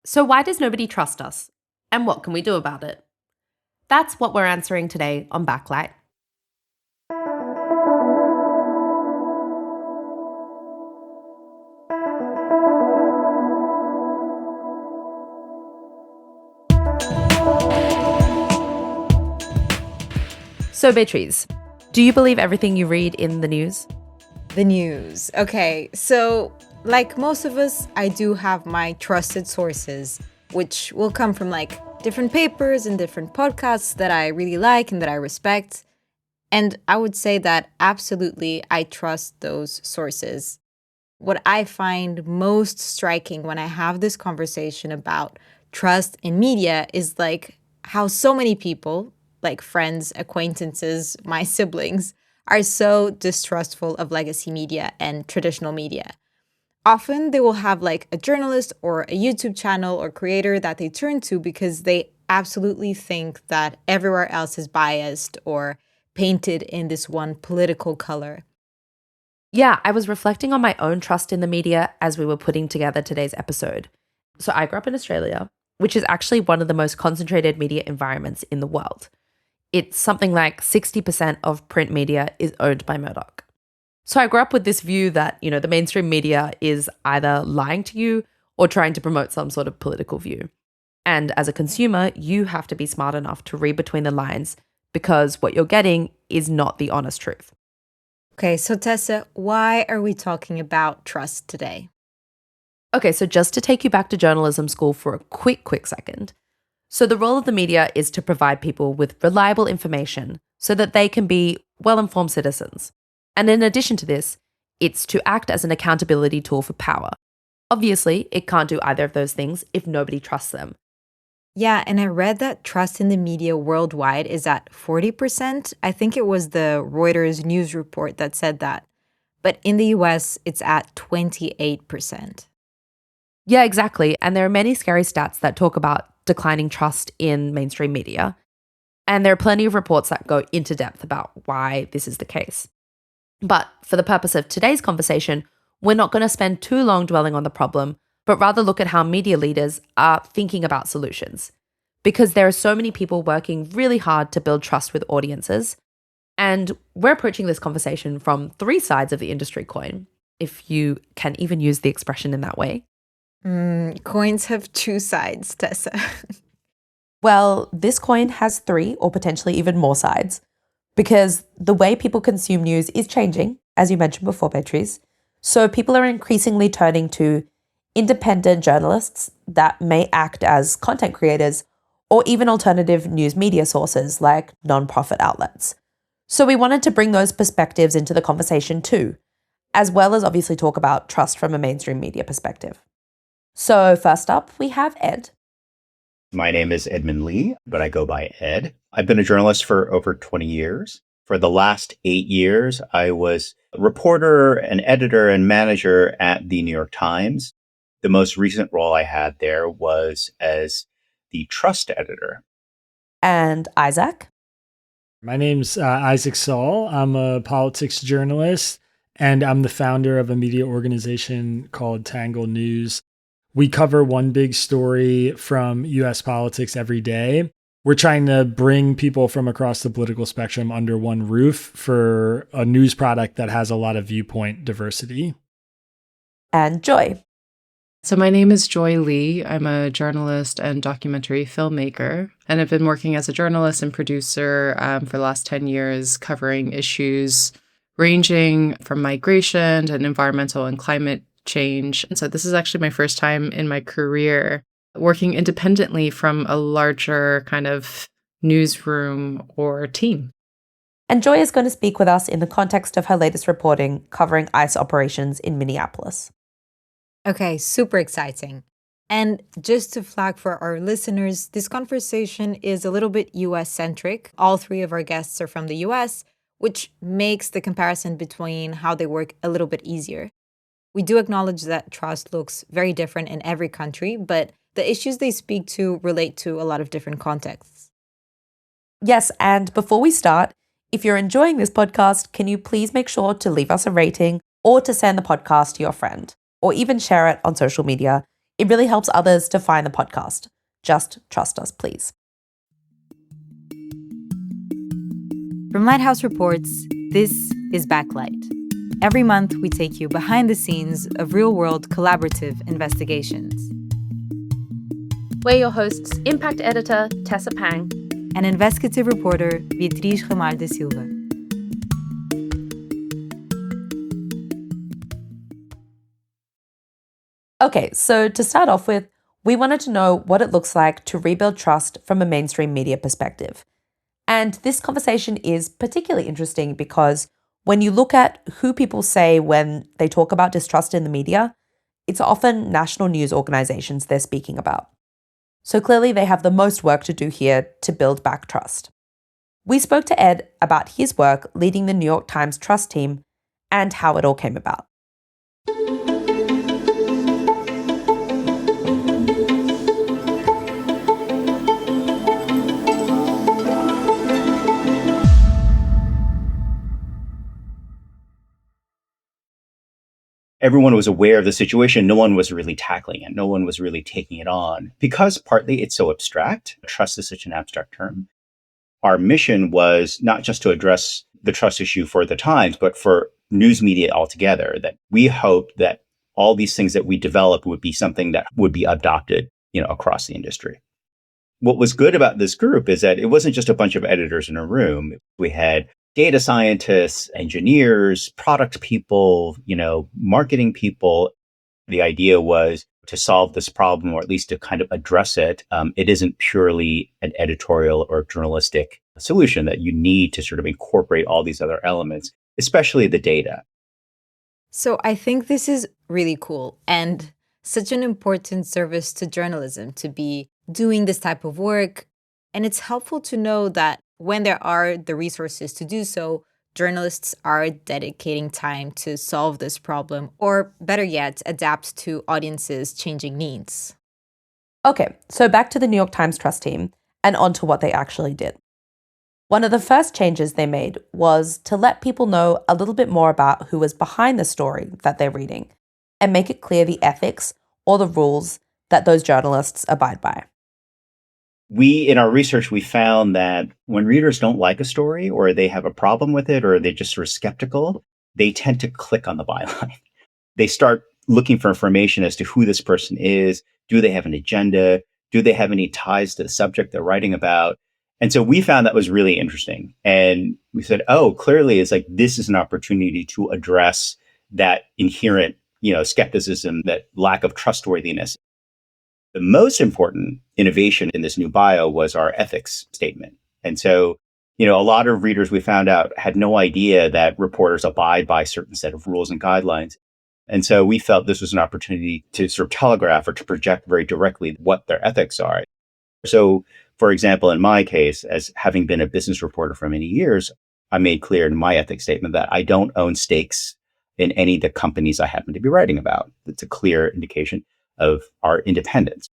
So why does nobody trust us? And what can we do about it? That's what we're answering today on Backlight. So Beatriz, do you believe everything you read in the news? The news. Okay, so like most of us, I do have my trusted sources, which will come from like different papers and different podcasts that I really like and that I respect. And I would say that absolutely I trust those sources. What I find most striking when I have this conversation about trust in media is like how so many people, like friends, acquaintances, my siblings, are so distrustful of legacy media and traditional media. Often they will have like a journalist or a YouTube channel or creator that they turn to because they absolutely think that everywhere else is biased or painted in this one political color. Yeah, I was reflecting on my own trust in the media as we were putting together today's episode. So I grew up in Australia, which is actually one of the most concentrated media environments in the world. It's something like 60% of print media is owned by Murdoch. So I grew up with this view that, the mainstream media is either lying to you or trying to promote some sort of political view. And as a consumer, you have to be smart enough to read between the lines because what you're getting is not the honest truth. Okay, so Tessa, why are we talking about trust today? Okay, so just to take you back to journalism school for a quick second. So the role of the media is to provide people with reliable information so that they can be well-informed citizens. And in addition to this, it's to act as an accountability tool for power. Obviously, it can't do either of those things if nobody trusts them. Yeah, and I read that trust in the media worldwide is at 40%. I think it was the Reuters news report that said that. But in the US, it's at 28%. Yeah, exactly. And there are many scary stats that talk about declining trust in mainstream media. And there are plenty of reports that go into depth about why this is the case. But for the purpose of today's conversation, we're not going to spend too long dwelling on the problem, but rather look at how media leaders are thinking about solutions. Because there are so many people working really hard to build trust with audiences. And we're approaching this conversation from three sides of the industry coin, if you can even use the expression in that way. Coins have two sides, Tessa. Well, this coin has three or potentially even more sides because the way people consume news is changing, as you mentioned before, Beatriz. So people are increasingly turning to independent journalists that may act as content creators or even alternative news media sources like nonprofit outlets. So we wanted to bring those perspectives into the conversation too, as well as obviously talk about trust from a mainstream media perspective. So first up, we have Ed. My name is Edmund Lee, but I go by Ed. I've been a journalist for over 20 years. For the last 8 years, I was a reporter, an editor, and manager at the New York Times. The most recent role I had there was as the trust editor. And Isaac. My name's Isaac Saul. I'm a politics journalist, and I'm the founder of a media organization called Tangle News. We cover one big story from U.S. politics every day. We're trying to bring people from across the political spectrum under one roof for a news product that has a lot of viewpoint diversity. And Joi. So my name is Joi Lee. I'm a journalist and documentary filmmaker, and I've been working as a journalist and producer for the last 10 years, covering issues ranging from migration and environmental and climate change. And so this is actually my first time in my career working independently from a larger kind of newsroom or team. And Joi is going to speak with us in the context of her latest reporting covering ICE operations in Minneapolis. Okay, super exciting. And just to flag for our listeners, this conversation is a little bit US-centric. All three of our guests are from the US, which makes the comparison between how they work a little bit easier. We do acknowledge that trust looks very different in every country, but the issues they speak to relate to a lot of different contexts. Yes, and before we start, if you're enjoying this podcast, can you please make sure to leave us a rating or to send the podcast to your friend, or even share it on social media. It really helps others to find the podcast. Just trust us, please. From Lighthouse Reports, this is Backlight. Every month, we take you behind the scenes of real-world collaborative investigations. We're your hosts, Impact Editor Tessa Pang and investigative reporter Beatriz Ramalho Silva. Okay, so to start off with, we wanted to know what it looks like to rebuild trust from a mainstream media perspective. And this conversation is particularly interesting because when you look at who people say when they talk about distrust in the media, it's often national news organizations they're speaking about. So clearly they have the most work to do here to build back trust. We spoke to Ed about his work leading the New York Times Trust team and how it all came about. Everyone was aware of the situation. No one was really tackling it. No one was really taking it on because partly it's so abstract. Trust is such an abstract term. Our mission was not just to address the trust issue for the Times, but for news media altogether, that we hoped that all these things that we developed would be something that would be adopted, across the industry. What was good about this group is that it wasn't just a bunch of editors in a room. We had data scientists, engineers, product people, marketing people. The idea was to solve this problem, or at least to kind of address it. It isn't purely an editorial or journalistic solution, that you need to sort of incorporate all these other elements, especially the data. So I think this is really cool and such an important service to journalism to be doing this type of work. And it's helpful to know that when there are the resources to do so, journalists are dedicating time to solve this problem, or better yet, adapt to audiences' changing needs. Okay, so back to the New York Times Trust team and on to what they actually did. One of the first changes they made was to let people know a little bit more about who was behind the story that they're reading and make it clear the ethics or the rules that those journalists abide by. In our research, we found that when readers don't like a story, or they have a problem with it, or they're just sort of skeptical, they tend to click on the byline. They start looking for information as to who this person is. Do they have an agenda? Do they have any ties to the subject they're writing about? And so we found that was really interesting. And we said, clearly it's like this is an opportunity to address that inherent, skepticism, that lack of trustworthiness. The most important innovation in this new bio was our ethics statement. And so, a lot of readers, we found out, had no idea that reporters abide by a certain set of rules and guidelines. And so we felt this was an opportunity to sort of telegraph or to project very directly what their ethics are. So, for example, in my case, as having been a business reporter for many years, I made clear in my ethics statement that I don't own stakes in any of the companies I happen to be writing about. It's a clear indication of our independence.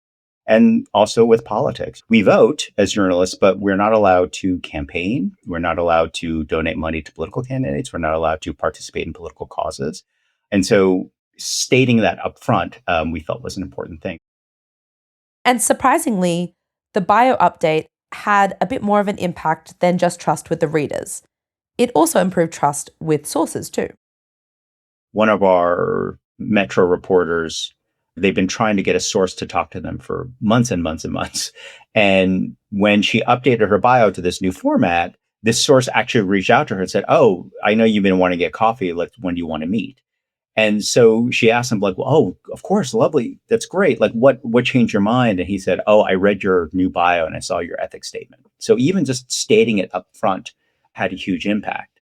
And also with politics. We vote as journalists, but we're not allowed to campaign. We're not allowed to donate money to political candidates. We're not allowed to participate in political causes. And so stating that up front, we felt was an important thing. And surprisingly, the bio update had a bit more of an impact than just trust with the readers. It also improved trust with sources too. One of our Metro reporters, they've been trying to get a source to talk to them for months and months and months. And when she updated her bio to this new format, this source actually reached out to her and said, I know you've been wanting to get coffee. When do you want to meet? And so she asked him, of course, lovely. That's great. What changed your mind? And he said, I read your new bio and I saw your ethics statement. So even just stating it up front had a huge impact.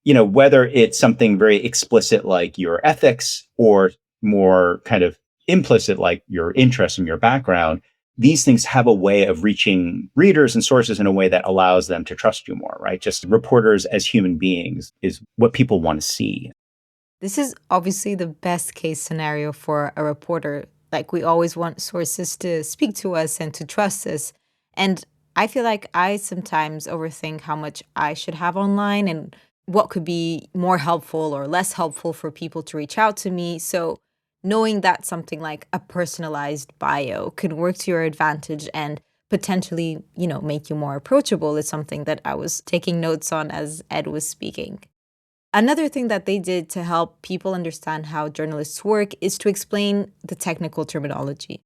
Whether it's something very explicit like your ethics or more kind of implicit like your interest and your background, these things have a way of reaching readers and sources in a way that allows them to trust you more, right? Just reporters as human beings is what people want to see. This is obviously the best case scenario for a reporter. We always want sources to speak to us and to trust us. And I feel like I sometimes overthink how much I should have online and what could be more helpful or less helpful for people to reach out to me. So knowing that something like a personalized bio could work to your advantage and potentially, make you more approachable is something that I was taking notes on as Ed was speaking. Another thing that they did to help people understand how journalists work is to explain the technical terminology.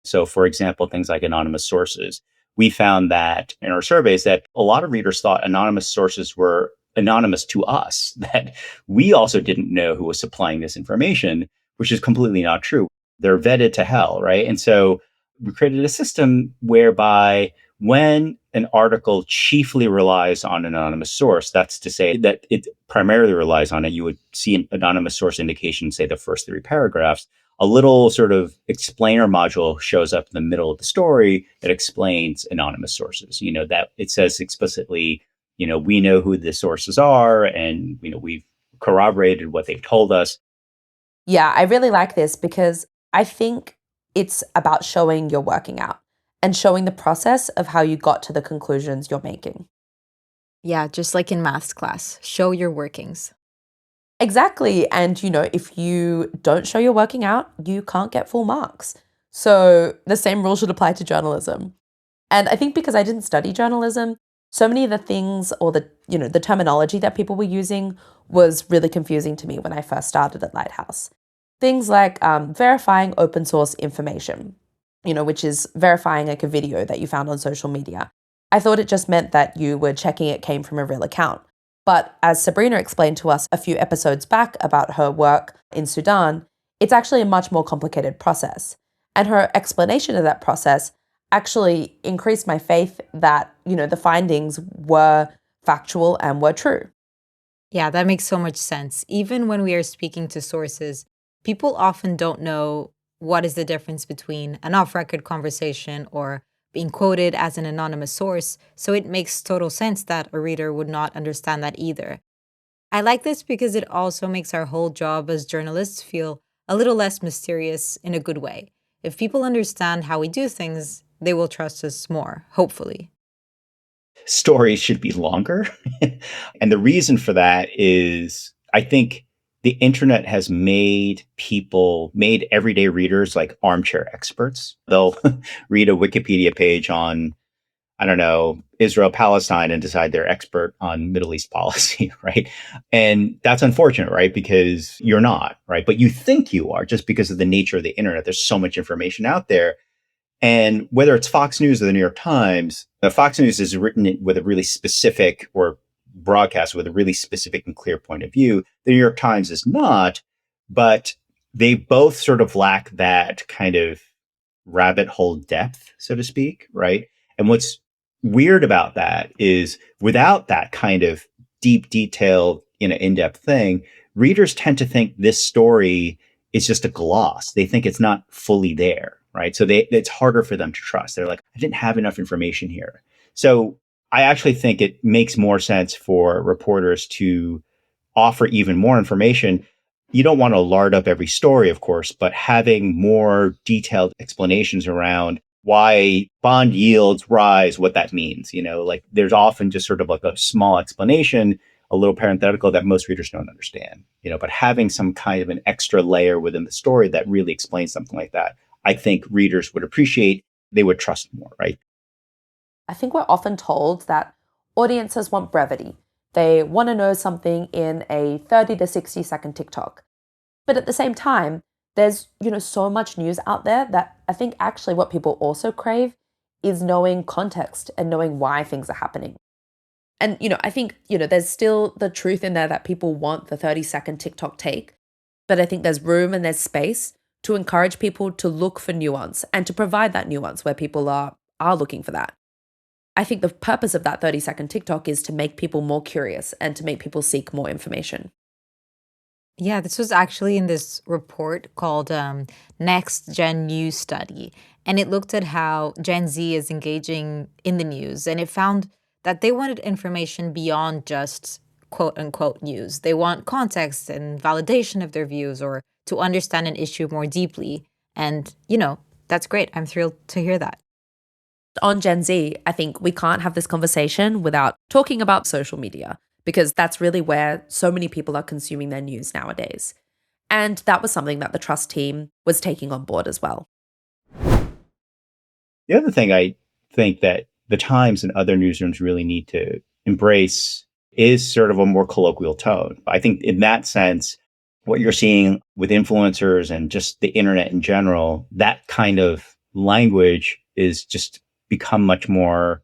So, for example, things like anonymous sources. We found that in our surveys that a lot of readers thought anonymous sources were anonymous to us, that we also didn't know who was supplying this information, which is completely not true. They're vetted to hell, right? And so we created a system whereby when an article chiefly relies on an anonymous source, that's to say that it primarily relies on it, you would see an anonymous source indication, say the first 3 paragraphs. A little sort of explainer module shows up in the middle of the story that explains anonymous sources. That it says explicitly, we know who the sources are and, we've corroborated what they've told us. Yeah, I really like this because I think it's about showing you're working out and showing the process of how you got to the conclusions you're making. Yeah, just like in maths class, show your workings. Exactly. And, if you don't show you're working out, you can't get full marks. So the same rule should apply to journalism. And I think because I didn't study journalism, so many of the things or the terminology that people were using was really confusing to me when I first started at Lighthouse. Things like verifying open source information, which is verifying like a video that you found on social media. I thought it just meant that you were checking it came from a real account. But as Sabrina explained to us a few episodes back about her work in Sudan, it's actually a much more complicated process. And her explanation of that process actually increased my faith that, the findings were factual and were true. Yeah, that makes so much sense. Even when we are speaking to sources, people often don't know what is the difference between an off-record conversation or being quoted as an anonymous source, so it makes total sense that a reader would not understand that either. I like this because it also makes our whole job as journalists feel a little less mysterious in a good way. If people understand how we do things, they will trust us more, hopefully. Stories should be longer. And the reason for that is, I think the internet has made everyday readers like armchair experts. They'll read a Wikipedia page on, I don't know, Israel, Palestine, and decide they're expert on Middle East policy, right? And that's unfortunate, right? Because you're not, right? But you think you are just because of the nature of the internet. There's so much information out there. And whether it's Fox News or the New York Times, Fox News is written with a really specific or broadcast with a really specific and clear point of view. The New York Times is not, but they both sort of lack that kind of rabbit hole depth, so to speak, right? And what's weird about that is without that kind of deep, detailed, in-depth thing, readers tend to think this story is just a gloss. They think it's not fully there, right? So it's harder for them to trust. They're like, I didn't have enough information here. So I actually think it makes more sense for reporters to offer even more information. You don't want to lard up every story, of course, but having more detailed explanations around why bond yields rise, what that means. Like there's often just sort of like a small explanation, a little parenthetical that most readers don't understand, but having some kind of an extra layer within the story that really explains something like that, I think readers would appreciate, they would trust more, right? I think we're often told that audiences want brevity. They want to know something in a 30 to 60 second TikTok. But at the same time, there's, so much news out there that I think actually what people also crave is knowing context and knowing why things are happening. And, I think, there's still the truth in there that people want the 30-second TikTok take. But I think there's room and there's space to encourage people to look for nuance and to provide that nuance where people are looking for that. I think the purpose of that 30-second TikTok is to make people more curious and to make people seek more information. Yeah, this was actually in this report called Next Gen News Study. And it looked at how Gen Z is engaging in the news. And it found that they wanted information beyond just quote unquote news. They want context and validation of their views or to understand an issue more deeply. And, that's great. I'm thrilled to hear that. On Gen Z, I think we can't have this conversation without talking about social media, because that's really where so many people are consuming their news nowadays. And that was something that the Trust team was taking on board as well. The other thing I think that the Times and other newsrooms really need to embrace is sort of a more colloquial tone. I think in that sense, what you're seeing with influencers and just the internet in general, that kind of language is just become much more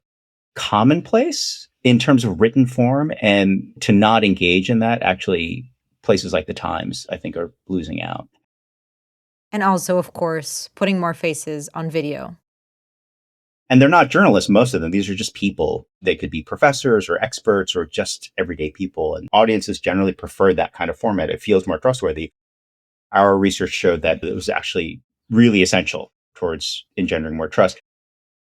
commonplace in terms of written form. And to not engage in that, actually, places like the Times, I think, are losing out. And also, of course, putting more faces on video. And they're not journalists, most of them. These are just people. They could be professors or experts or just everyday people. And audiences generally prefer that kind of format. It feels more trustworthy. Our research showed that it was actually really essential towards engendering more trust.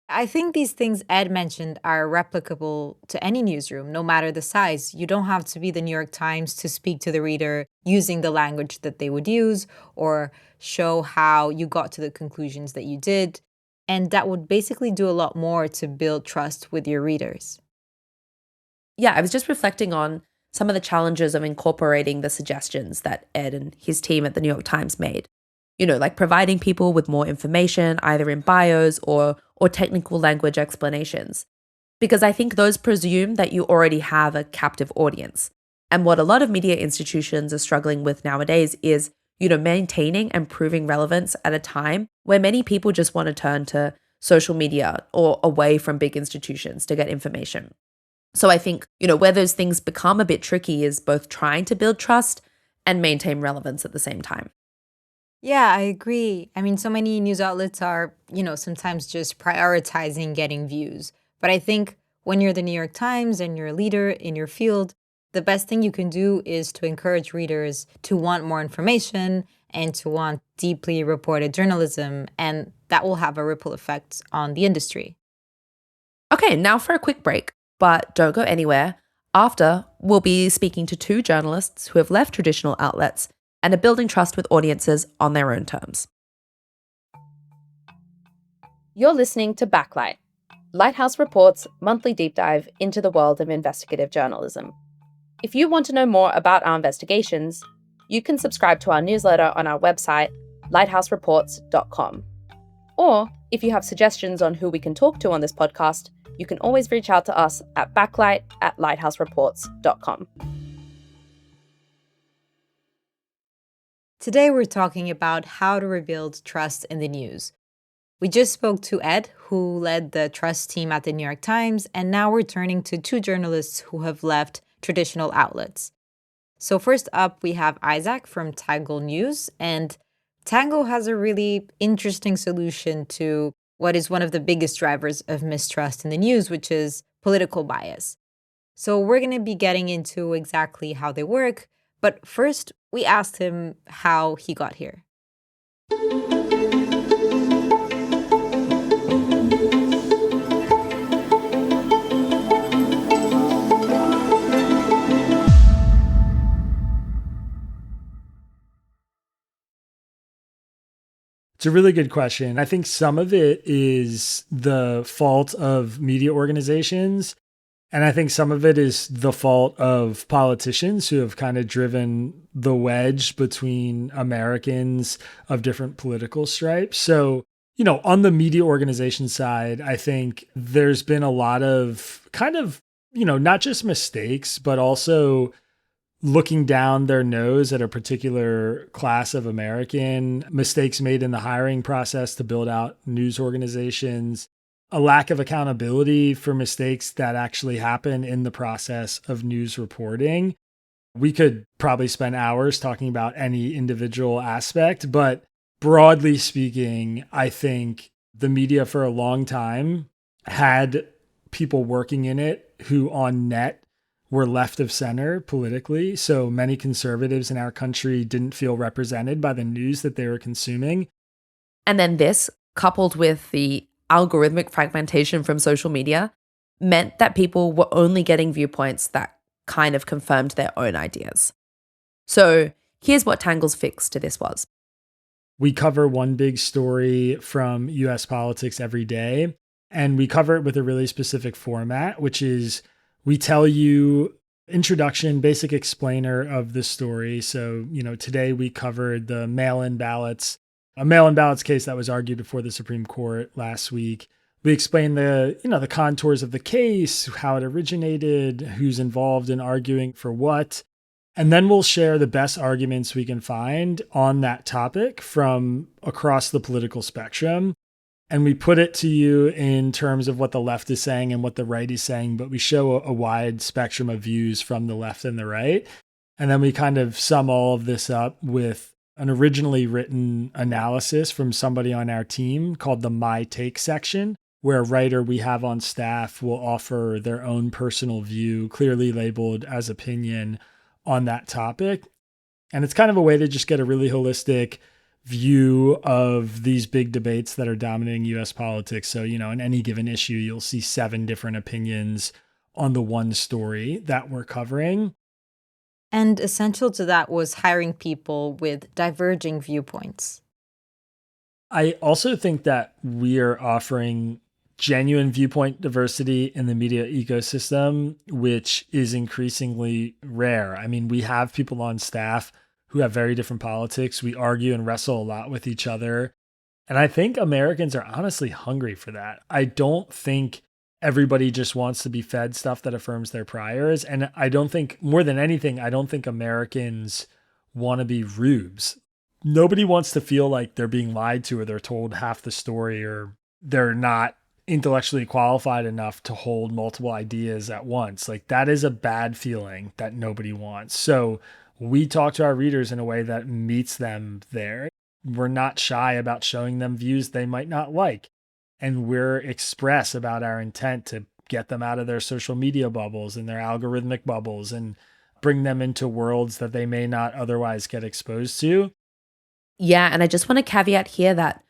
I think these things Ed mentioned are replicable to any newsroom, no matter the size. You don't have to be the New York Times to speak to the reader using the language that they would use or show how you got to the conclusions that you did. And that would basically do a lot more to build trust with your readers. Yeah, I was just reflecting on some of the challenges of incorporating the suggestions that Ed and his team at the New York Times made. Like providing people with more information, either in bios or technical language explanations. Because I think those presume that you already have a captive audience. And what a lot of media institutions are struggling with nowadays is maintaining and proving relevance at a time where many people just want to turn to social media or away from big institutions to get information. So I think, where those things become a bit tricky is both trying to build trust and maintain relevance at the same time. Yeah, I agree. I mean, so many news outlets are, sometimes just prioritizing getting views. But I think when you're the New York Times and you're a leader in your field, the best thing you can do is to encourage readers to want more information and to want deeply reported journalism, and that will have a ripple effect on the industry. Okay, now for a quick break, but don't go anywhere. After, we'll be speaking to two journalists who have left traditional outlets and are building trust with audiences on their own terms. You're listening to Backlight, Lighthouse Report's monthly deep dive into the world of investigative journalism. If you want to know more about our investigations, you can subscribe to our newsletter on our website, lighthousereports.com. Or if you have suggestions on who we can talk to on this podcast, you can always reach out to us at backlight@lighthousereports.com. Today, we're talking about how to rebuild trust in the news. We just spoke to Ed, who led the trust team at the New York Times, and now we're turning to two journalists who have left traditional outlets. So first up, we have Isaac from Tangle News, and Tangle has a really interesting solution to what is one of the biggest drivers of mistrust in the news, which is political bias. So we're going to be getting into exactly how they work, but first, we asked him how he got here. It's a really good question. I think some of it is the fault of media organizations. And I think some of it is the fault of politicians who have kind of driven the wedge between Americans of different political stripes. So, on the media organization side, I think there's been a lot of kind of, not just mistakes, but also looking down their nose at a particular class of American, mistakes made in the hiring process to build out news organizations, a lack of accountability for mistakes that actually happen in the process of news reporting. We could probably spend hours talking about any individual aspect, but broadly speaking, I think the media for a long time had people working in it who on net were left of center politically. So many conservatives in our country didn't feel represented by the news that they were consuming. And then this, coupled with the algorithmic fragmentation from social media, meant that people were only getting viewpoints that kind of confirmed their own ideas. So here's what Tangle's fix to this was. We cover one big story from US politics every day, and we cover it with a really specific format, which is we tell you Introduction, basic explainer of the story. So, today we covered the mail-in ballots, a mail-in ballots case that was argued before the Supreme Court last week. We explained the contours of the case, how it originated, who's involved in arguing for what. And then we'll share the best arguments we can find on that topic from across the political spectrum. And we put it to you in terms of what the left is saying and what the right is saying, but we show a wide spectrum of views from the left and the right. And then we kind of sum all of this up with an originally written analysis from somebody on our team called the My Take section, where a writer we have on staff will offer their own personal view, clearly labeled as opinion, on that topic. And it's kind of a way to just get a really holistic view of these big debates that are dominating US politics. So, in any given issue, you'll see 7 different opinions on the one story that we're covering. And essential to that was hiring people with diverging viewpoints. I also think that we are offering genuine viewpoint diversity in the media ecosystem, which is increasingly rare. I mean, we have people on staff who have very different politics. We argue and wrestle a lot with each other. And I think Americans are honestly hungry for that. I don't think everybody just wants to be fed stuff that affirms their priors. And I don't think, more than anything, I don't think Americans want to be rubes. Nobody wants to feel like they're being lied to or they're told half the story or they're not intellectually qualified enough to hold multiple ideas at once. Like, that is a bad feeling that nobody wants. So we talk to our readers in a way that meets them there. We're not shy about showing them views they might not like. And we're express about our intent to get them out of their social media bubbles and their algorithmic bubbles and bring them into worlds that they may not otherwise get exposed to. Yeah, and I just want to caveat here that,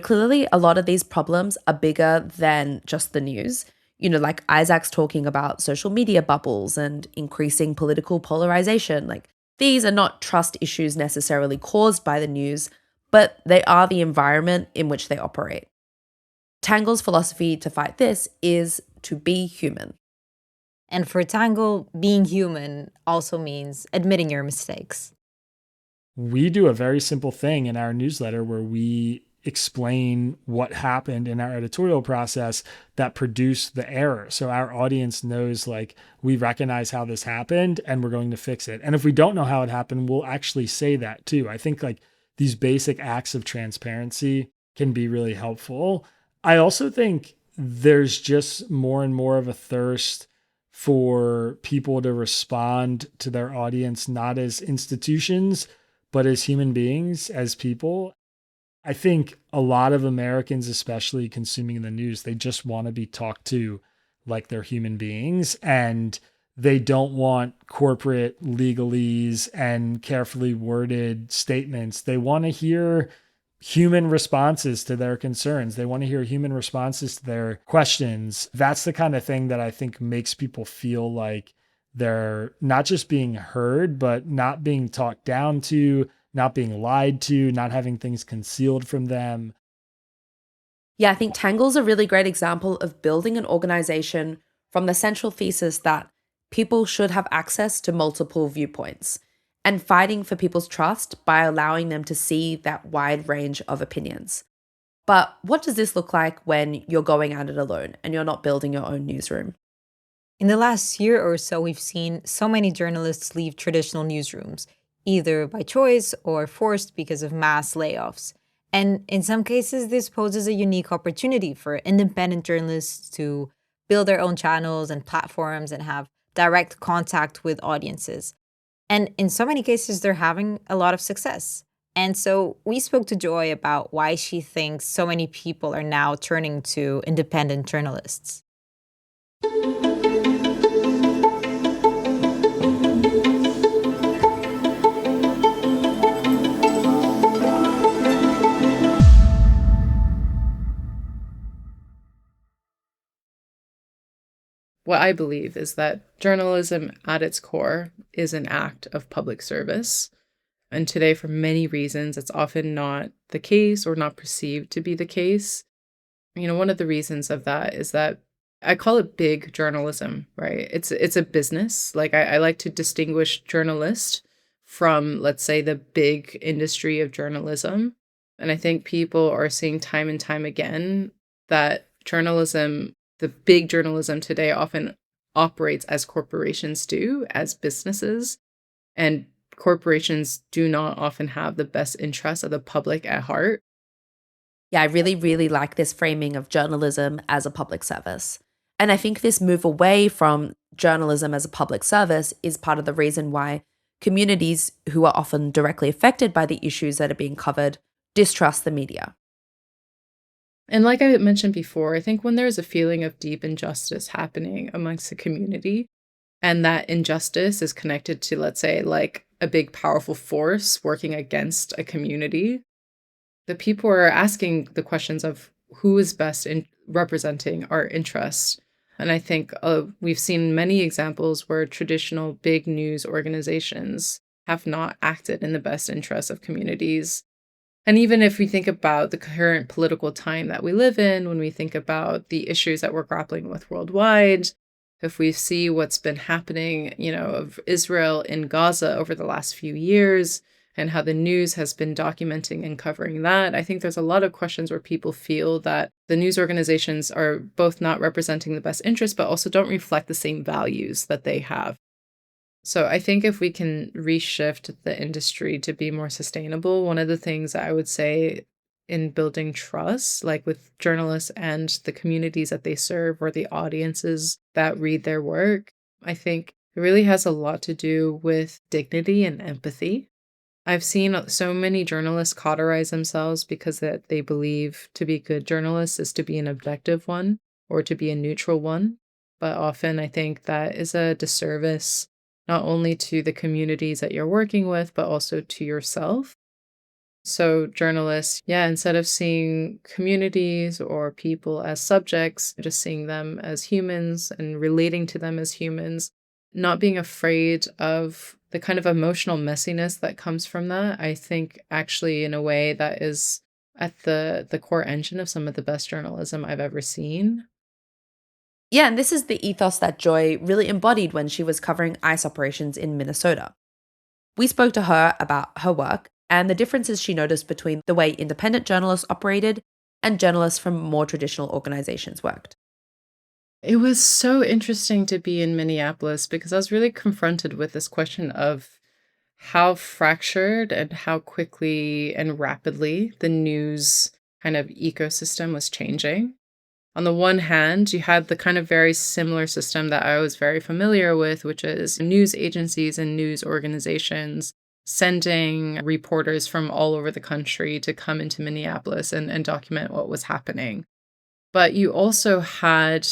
clearly a lot of these problems are bigger than just the news. Like Isaac's talking about social media bubbles and increasing political polarization. Like, these are not trust issues necessarily caused by the news, but they are the environment in which they operate. Tangle's philosophy to fight this is to be human. And for Tangle, being human also means admitting your mistakes. We do a very simple thing in our newsletter where we explain what happened in our editorial process that produced the error. So our audience knows, like, we recognize how this happened and we're going to fix it. And if we don't know how it happened, we'll actually say that too. I think like these basic acts of transparency can be really helpful. I also think there's just more and more of a thirst for people to respond to their audience, not as institutions, but as human beings, as people. I think a lot of Americans, especially consuming the news, they just want to be talked to like they're human beings, and they don't want corporate legalese and carefully worded statements. They want to hear human responses to their concerns. They want to hear human responses to their questions. That's the kind of thing that I think makes people feel like they're not just being heard, but not being talked down to, not being lied to, not having things concealed from them. Yeah, I think Tangle's a really great example of building an organization from the central thesis that people should have access to multiple viewpoints and fighting for people's trust by allowing them to see that wide range of opinions. But what does this look like when you're going at it alone and you're not building your own newsroom? In the last year or so, we've seen so many journalists leave traditional newsrooms, either by choice or forced because of mass layoffs. And in some cases, this poses a unique opportunity for independent journalists to build their own channels and platforms and have direct contact with audiences. And in so many cases, they're having a lot of success. And so we spoke to Joi about why she thinks so many people are now turning to independent journalists. What I believe is that journalism at its core is an act of public service. And today, for many reasons, it's often not the case or not perceived to be the case. One of the reasons of that is that I call it big journalism, right? It's a business. Like I like to distinguish journalist from, let's say, the big industry of journalism. And I think people are seeing time and time again that journalism, the big journalism today, often operates as corporations do, as businesses. And corporations do not often have the best interests of the public at heart. Yeah, I really, really like this framing of journalism as a public service. And I think this move away from journalism as a public service is part of the reason why communities who are often directly affected by the issues that are being covered distrust the media. And like I mentioned before, I think when there's a feeling of deep injustice happening amongst the community, and that injustice is connected to, let's say, like a big powerful force working against a community, the people are asking the questions of who is best in representing our interests. And I think we've seen many examples where traditional big news organizations have not acted in the best interests of communities. And even if we think about the current political time that we live in, when we think about the issues that we're grappling with worldwide, if we see what's been happening, of Israel in Gaza over the last few years and how the news has been documenting and covering that, I think there's a lot of questions where people feel that the news organizations are both not representing the best interests, but also don't reflect the same values that they have. So I think if we can reshift the industry to be more sustainable, one of the things I would say in building trust, like with journalists and the communities that they serve or the audiences that read their work, I think it really has a lot to do with dignity and empathy. I've seen so many journalists cauterize themselves because that they believe to be good journalists is to be an objective one or to be a neutral one. But often I think that is a disservice not only to the communities that you're working with, but also to yourself. So journalists, instead of seeing communities or people as subjects, just seeing them as humans and relating to them as humans, not being afraid of the kind of emotional messiness that comes from that, I think actually in a way that is at the core engine of some of the best journalism I've ever seen. Yeah, and this is the ethos that Joi really embodied when she was covering ICE operations in Minnesota. We spoke to her about her work and the differences she noticed between the way independent journalists operated and journalists from more traditional organizations worked. It was so interesting to be in Minneapolis because I was really confronted with this question of how fractured and how quickly and rapidly the news kind of ecosystem was changing. On the one hand, you had the kind of very similar system that I was very familiar with, which is news agencies and news organizations sending reporters from all over the country to come into Minneapolis and document what was happening. But you also had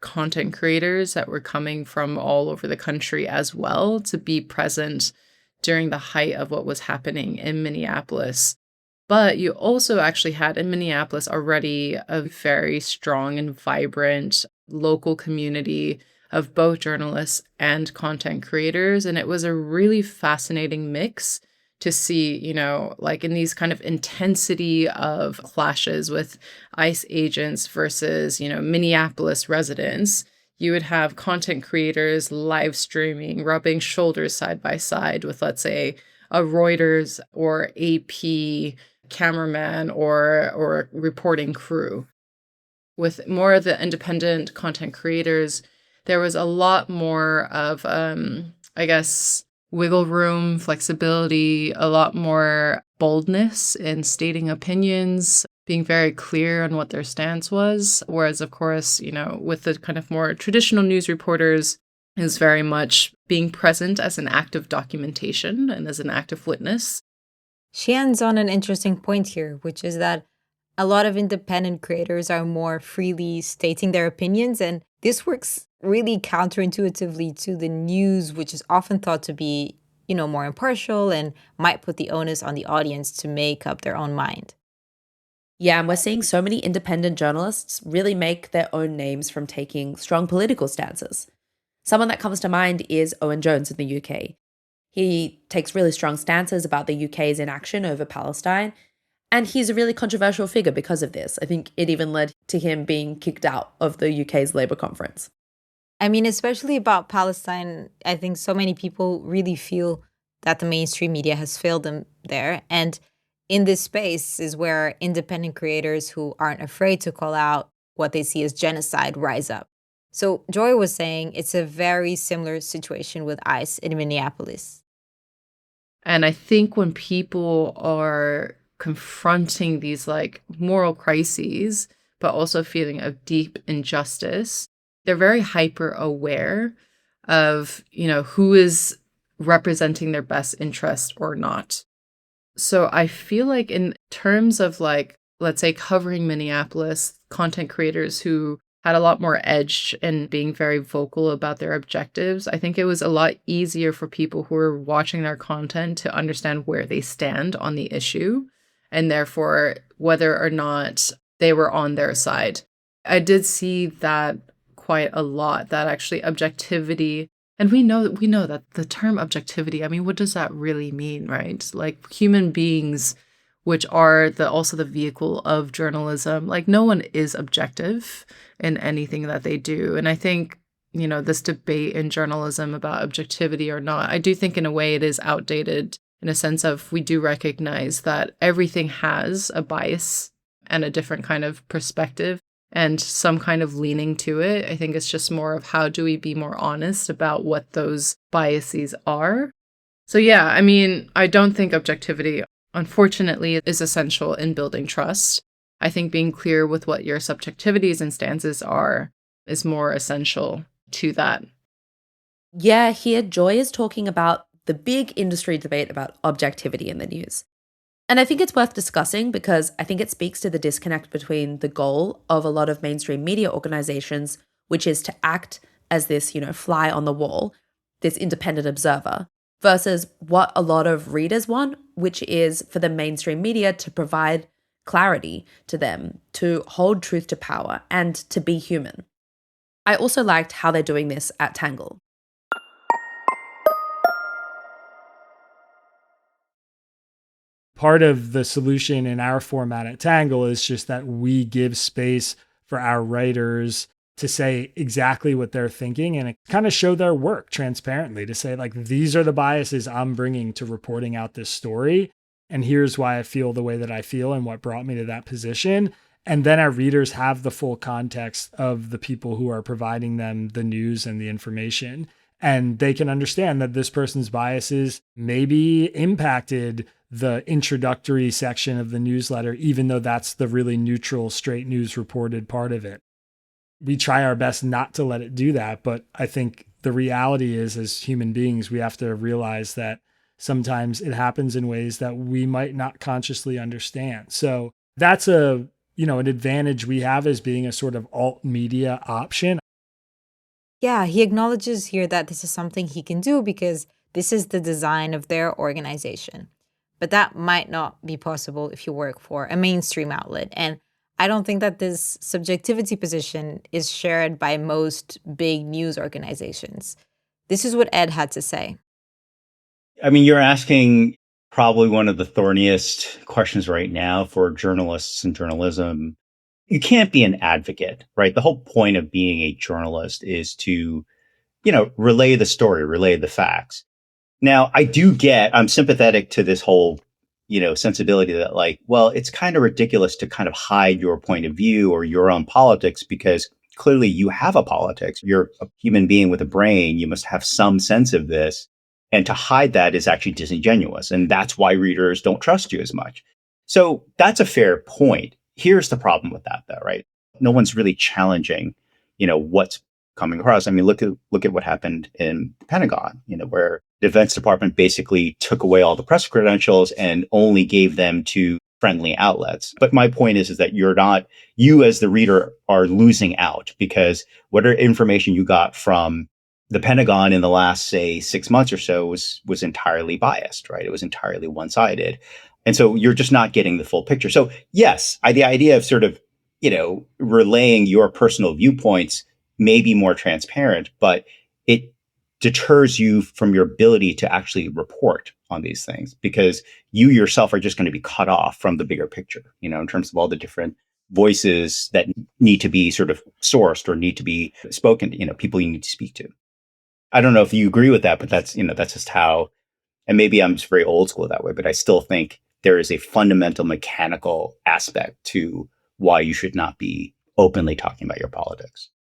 content creators that were coming from all over the country as well to be present during the height of what was happening in Minneapolis. But you also actually had in Minneapolis already a very strong and vibrant local community of both journalists and content creators. And it was a really fascinating mix to see, like in these kind of intensity of clashes with ICE agents versus, Minneapolis residents. You would have content creators live streaming, rubbing shoulders side by side with, let's say, a Reuters or AP cameraman or reporting crew. With more of the independent content creators, there was a lot more of, wiggle room, flexibility, a lot more boldness in stating opinions, being very clear on what their stance was. Whereas, of course, with the kind of more traditional news reporters, is very much being present as an act of documentation and as an act of witness. She ends on an interesting point here, which is that a lot of independent creators are more freely stating their opinions, and this works really counterintuitively to the news, which is often thought to be, more impartial and might put the onus on the audience to make up their own mind. Yeah, and we're seeing so many independent journalists really make their own names from taking strong political stances. Someone that comes to mind is Owen Jones in the UK. He takes really strong stances about the UK's inaction over Palestine, And he's a really controversial figure because of this. I think it even led to him being kicked out of the UK's Labour conference. I mean, especially about Palestine, I think so many people really feel that the mainstream media has failed them there. And in this space is where independent creators who aren't afraid to call out what they see as genocide rise up. So Joi was saying it's a very similar situation with ICE in Minneapolis. And I think when people are confronting these like moral crises, but also feeling of deep injustice, they're very hyper aware of, who is representing their best interest or not. So I feel like in terms of like, let's say covering Minneapolis, content creators who had a lot more edge in being very vocal about their objectives, I think it was a lot easier for people who were watching their content to understand where they stand on the issue and therefore whether or not they were on their side. I did see that quite a lot, that actually objectivity, and we know that the term objectivity, I mean, what does that really mean, right? Like human beings, which are also the vehicle of journalism, like no one is objective in anything that they do. And I think, this debate in journalism about objectivity or not, I do think in a way it is outdated in a sense of we do recognize that everything has a bias and a different kind of perspective and some kind of leaning to it. I think it's just more of how do we be more honest about what those biases are. So yeah, I mean, I don't think objectivity, unfortunately, is essential in building trust. I think being clear with what your subjectivities and stances are is more essential to that. Yeah, here Joi is talking about the big industry debate about objectivity in the news. And I think it's worth discussing because I think it speaks to the disconnect between the goal of a lot of mainstream media organizations, which is to act as this, fly on the wall, this independent observer, versus what a lot of readers want, which is for the mainstream media to provide clarity to them, to hold truth to power, and to be human. I also liked how they're doing this at Tangle. Part of the solution in our format at Tangle is just that we give space for our writers to say exactly what they're thinking and kind of show their work transparently, to say like, these are the biases I'm bringing to reporting out this story. And here's why I feel the way that I feel and what brought me to that position. And then our readers have the full context of the people who are providing them the news and the information. And they can understand that this person's biases maybe impacted the introductory section of the newsletter, even though that's the really neutral, straight news reported part of it. We try our best not to let it do that. But I think the reality is, as human beings, we have to realize that sometimes it happens in ways that we might not consciously understand. So that's an advantage we have as being a sort of alt media option. Yeah, he acknowledges here that this is something he can do because this is the design of their organization. But that might not be possible if you work for a mainstream outlet. And I don't think that this subjectivity position is shared by most big news organizations. This is what Ed had to say. I mean, you're asking probably one of the thorniest questions right now for journalists and journalism. You can't be an advocate, right? The whole point of being a journalist is to, relay the story, relay the facts. Now, I'm sympathetic to this whole, sensibility that like, well, it's kind of ridiculous to kind of hide your point of view or your own politics because clearly you have a politics. You're a human being with a brain. You must have some sense of this. And to hide that is actually disingenuous. And that's why readers don't trust you as much. So that's a fair point. Here's the problem with that, though, right? No one's really challenging, what's coming across. I mean, look at what happened in the Pentagon, where the Defense Department basically took away all the press credentials and only gave them to friendly outlets. But my point is that you as the reader are losing out because whatever information you got from the Pentagon in the last, say, 6 months or so was entirely biased, right? It was entirely one-sided. And so you're just not getting the full picture. So yes, the idea of sort of, relaying your personal viewpoints may be more transparent, but deters you from your ability to actually report on these things, because you yourself are just going to be cut off from the bigger picture, in terms of all the different voices that need to be sort of sourced or need to be spoken to, people you need to speak to. I don't know if you agree with that, but that's just how, and maybe I'm just very old school that way, but I still think there is a fundamental mechanical aspect to why you should not be openly talking about your politics.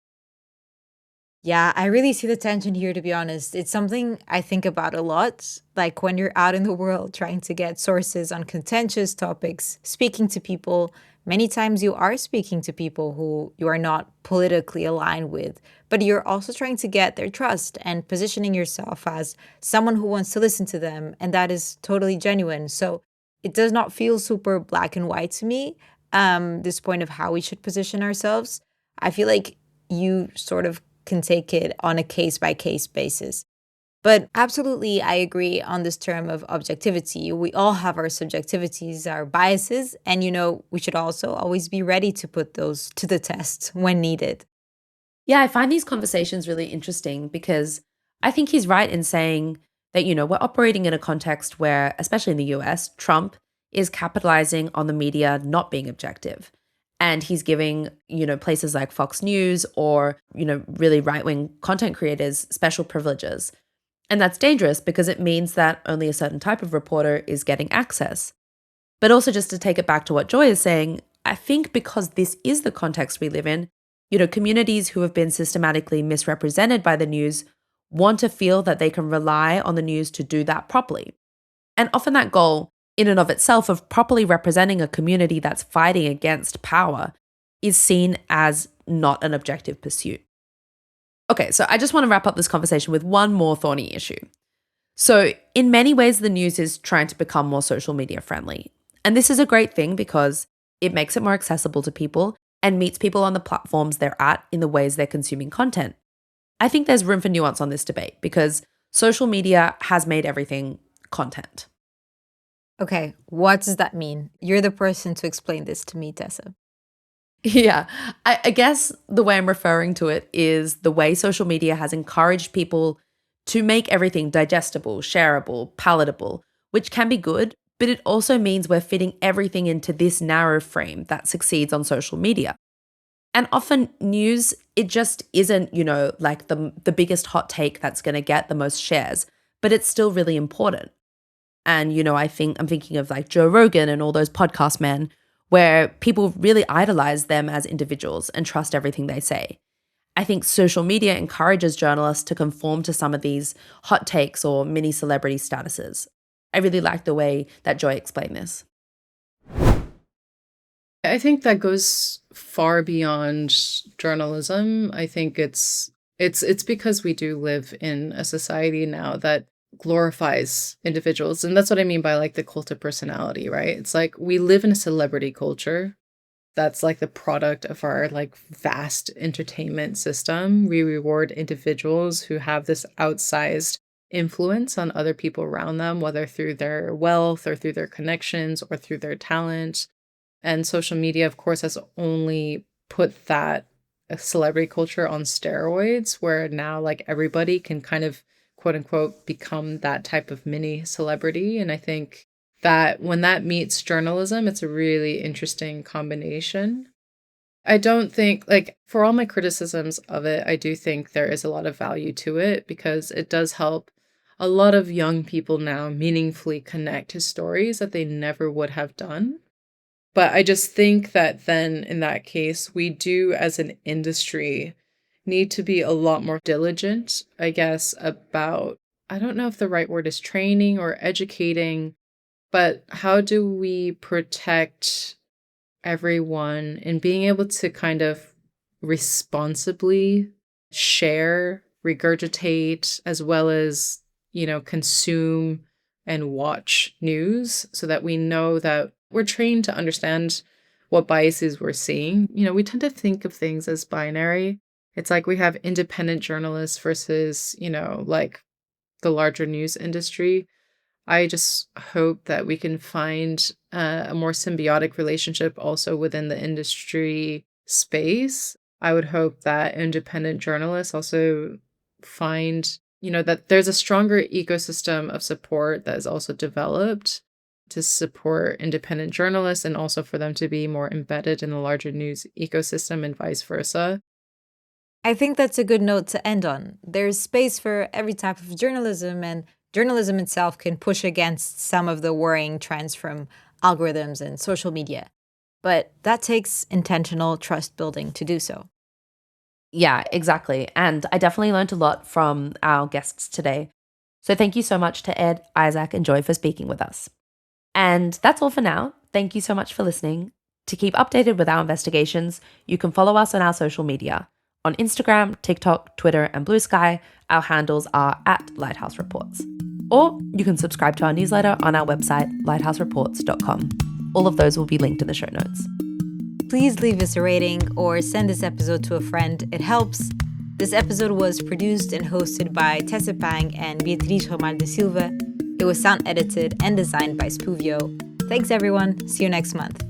Yeah, I really see the tension here, to be honest. It's something I think about a lot. Like when you're out in the world trying to get sources on contentious topics, speaking to people, many times you are speaking to people who you are not politically aligned with, but you're also trying to get their trust and positioning yourself as someone who wants to listen to them. And that is totally genuine. So it does not feel super black and white to me, this point of how we should position ourselves. I feel like you sort of can take it on a case by case basis. But absolutely, I agree on this term of objectivity. We all have our subjectivities, our biases, and we should also always be ready to put those to the test when needed. Yeah, I find these conversations really interesting because I think he's right in saying that, we're operating in a context where, especially in the US, Trump is capitalizing on the media not being objective. And he's giving, places like Fox News or, really right-wing content creators special privileges. And that's dangerous because it means that only a certain type of reporter is getting access. But also, just to take it back to what Joi is saying, I think because this is the context we live in, communities who have been systematically misrepresented by the news want to feel that they can rely on the news to do that properly. And often that goal, in and of itself, of properly representing a community that's fighting against power is seen as not an objective pursuit. Okay, so I just want to wrap up this conversation with one more thorny issue. So in many ways, the news is trying to become more social media friendly. And this is a great thing because it makes it more accessible to people and meets people on the platforms they're at in the ways they're consuming content. I think there's room for nuance on this debate because social media has made everything content. Okay, what does that mean? You're the person to explain this to me, Tessa. Yeah, I guess the way I'm referring to it is the way social media has encouraged people to make everything digestible, shareable, palatable, which can be good, but it also means we're fitting everything into this narrow frame that succeeds on social media. And often news, it just isn't, like the biggest hot take that's going to get the most shares, but it's still really important. And, I'm thinking of like Joe Rogan and all those podcast men where people really idolize them as individuals and trust everything they say. I think social media encourages journalists to conform to some of these hot takes or mini celebrity statuses. I really like the way that Joi explained this. I think that goes far beyond journalism. I think it's because we do live in a society now that glorifies individuals. And that's what I mean by like the cult of personality, right? It's like we live in a celebrity culture. That's like the product of our like vast entertainment system. We reward individuals who have this outsized influence on other people around them, whether through their wealth or through their connections or through their talent. And social media, of course, has only put that celebrity culture on steroids, where now like everybody can kind of quote unquote become that type of mini celebrity. And I think that when that meets journalism, it's a really interesting combination. I don't think, like, for all my criticisms of it, I do think there is a lot of value to it because it does help a lot of young people now meaningfully connect to stories that they never would have done. But I just think that then in that case, we do as an industry need to be a lot more diligent, I guess, about, I don't know if the right word is training or educating, but how do we protect everyone and being able to kind of responsibly share, regurgitate, as well as, consume and watch news so that we know that we're trained to understand what biases we're seeing. We tend to think of things as binary. It's like we have independent journalists versus, like the larger news industry. I just hope that we can find a more symbiotic relationship also within the industry space. I would hope that independent journalists also find that there's a stronger ecosystem of support that is also developed to support independent journalists and also for them to be more embedded in the larger news ecosystem and vice versa. I think that's a good note to end on. There's space for every type of journalism, and journalism itself can push against some of the worrying trends from algorithms and social media. But that takes intentional trust building to do so. Yeah, exactly. And I definitely learned a lot from our guests today. So thank you so much to Ed, Isaac, and Joi for speaking with us. And that's all for now. Thank you so much for listening. To keep updated with our investigations, you can follow us on our social media. On Instagram, TikTok, Twitter, and Blue Sky, our handles are @Lighthouse Reports. Or you can subscribe to our newsletter on our website, lighthousereports.com. All of those will be linked in the show notes. Please leave us a rating or send this episode to a friend. It helps. This episode was produced and hosted by Tessa Pang and Beatriz Ramalho Silva. It was sound edited and designed by Spoovio. Thanks, everyone. See you next month.